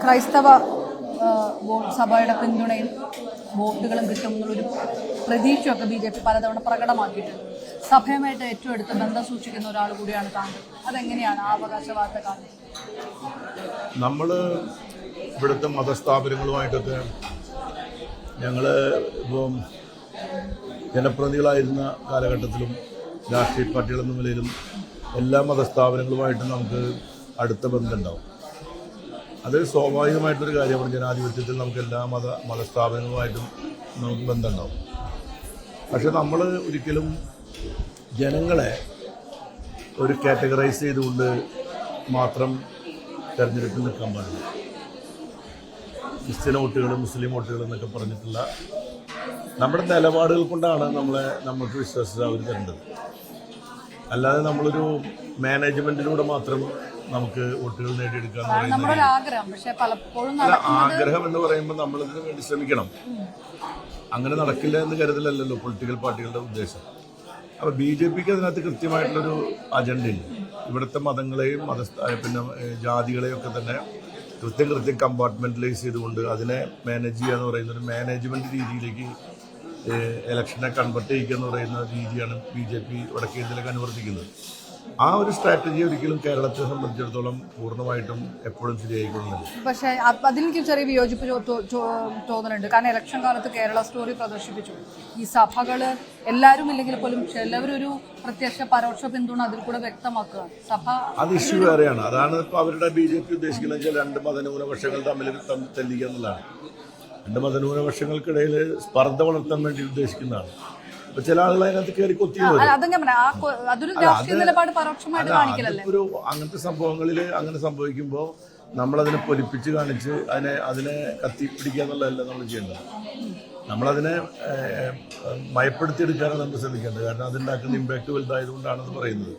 ക്രൈസ്തവ സഭയുടെ പിന്തുണയും വോട്ടുകളും കിട്ടുമെന്നുള്ളൊരു പ്രതീക്ഷയൊക്കെ BJP പലതവണ പ്രകടമാക്കിയിട്ടുണ്ട്. സഭയുമായിട്ട് ഏറ്റവും അടുത്ത് ബന്ധം സൂക്ഷിക്കുന്ന ഒരാൾ കൂടിയാണ് താങ്കൾ. അതെങ്ങനെയാണ് ആ അവകാശവാദത്തെ കാണുന്നത്? നമ്മൾ ഇവിടുത്തെ മതസ്ഥാപനങ്ങളുമായിട്ടൊക്കെ ഞങ്ങൾ ഇപ്പം ജനപ്രതിനിധികളായിരുന്ന കാലഘട്ടത്തിലും രാഷ്ട്രീയ പാർട്ടികളെന്ന നിലയിലും എല്ലാ മതസ്ഥാപനങ്ങളുമായിട്ടും നമുക്ക് അടുത്ത ബന്ധമുണ്ടാവും. അത് സ്വാഭാവികമായിട്ടൊരു കാര്യമാണ്. ജനാധിപത്യത്തിൽ നമുക്ക് എല്ലാ മതസ്ഥാപനങ്ങളുമായിട്ടും നമുക്ക് ബന്ധമുണ്ടാവും. പക്ഷെ നമ്മൾ ഒരിക്കലും ജനങ്ങളെ ഒരു കാറ്റഗറൈസ് ചെയ്തുകൊണ്ട് മാത്രം തെരഞ്ഞെടുപ്പിൽ നിൽക്കാൻ പാടില്ല. ക്രിസ്ത്യൻ വോട്ടുകൾ, മുസ്ലിം വോട്ടുകൾ എന്നൊക്കെ പറഞ്ഞിട്ടുള്ള നമ്മുടെ നിലപാടുകൾ കൊണ്ടാണ് നമുക്ക് വിശ്വസിച്ച് അവർ തരേണ്ടത്. അല്ലാതെ നമ്മളൊരു മാനേജ്മെന്റിലൂടെ മാത്രം നമുക്ക് വോട്ടുകൾ നേടിയെടുക്കാൻ ആഗ്രഹം എന്ന് പറയുമ്പോൾ നമ്മളിതിനു വേണ്ടി ശ്രമിക്കണം. അങ്ങനെ നടക്കില്ല എന്ന് കരുതലല്ലോ പൊളിറ്റിക്കൽ പാർട്ടികളുടെ ഉദ്ദേശം. അപ്പോൾ BJPക്ക് അതിനകത്ത് കൃത്യമായിട്ടുള്ളൊരു അജണ്ടയില്ല. ഇവിടുത്തെ മതങ്ങളെയും പിന്നെ ജാതികളെയും ഒക്കെ തന്നെ കൃത്യം കമ്പാർട്ട്മെന്റലൈസ് ചെയ്തുകൊണ്ട് അതിനെ മാനേജ് ചെയ്യുക എന്ന് പറയുന്ന ഒരു മാനേജ്മെന്റ് രീതിയിലേക്ക് ഇലക്ഷനെ കൺവെർട്ട് ചെയ്യുക എന്ന് പറയുന്ന രീതിയാണ് BJP വടക്കേ ഇന്ത്യയിലേക്ക് അനുവർത്തിക്കുന്നത്. ആ ഒരു സ്ട്രാറ്റജി ഒരിക്കലും കേരളത്തെ സംബന്ധിച്ചിടത്തോളം പൂർണ്ണമായിട്ടും എപ്പോഴും ശരിയായിക്കൊള്ളുന്നില്ല. പക്ഷേ അതിലെനിക്ക് ചെറിയ വിയോജിപ്പ് തോന്നുന്നുണ്ട്. കാരണം ഇലക്ഷൻ കാലത്ത് കേരള സ്റ്റോറി പ്രദർശിപ്പിച്ചു. ഈ സഭകൾ എല്ലാവരും ഇല്ലെങ്കിൽ പോലും ചിലവരൊരു പ്രത്യക്ഷ പരോക്ഷ പിന്തുണ അതിൽ കൂടെ വ്യക്തമാക്കുക. സഭ അത് ഇഷ്യൂ വേറെയാണ്. അതാണ് ഇപ്പോൾ അവരുടെ BJP ഉദ്ദേശിക്കുന്നത് വെച്ചാൽ രണ്ട് മതന്യൂനപക്ഷങ്ങൾ തമ്മിൽ തെല്ലിക്കുക എന്നുള്ളതാണ്. രണ്ട് മതന്യൂനപക്ഷങ്ങൾക്കിടയിൽ സ്പർദ്ധ വളർത്താൻ വേണ്ടി ഉദ്ദേശിക്കുന്നതാണ്. അപ്പൊ ചില ആളുകൾ അതിനകത്ത് കയറി ഒരു അങ്ങനത്തെ സംഭവങ്ങളിൽ അങ്ങനെ സംഭവിക്കുമ്പോൾ നമ്മളതിനെ പൊലിപ്പിച്ച് കാണിച്ച് അതിനെ കത്തിപ്പിടിക്കുക എന്നുള്ളതല്ല നമ്മൾ ചെയ്യേണ്ടത്. നമ്മളതിനെ മയപ്പെടുത്തിയെടുക്കാനാണ് നമ്മൾ ശ്രമിക്കേണ്ടത്. കാരണം അതുണ്ടാക്കുന്ന ഇമ്പാക്ട് വലുതായതുകൊണ്ടാണെന്ന് പറയുന്നത്.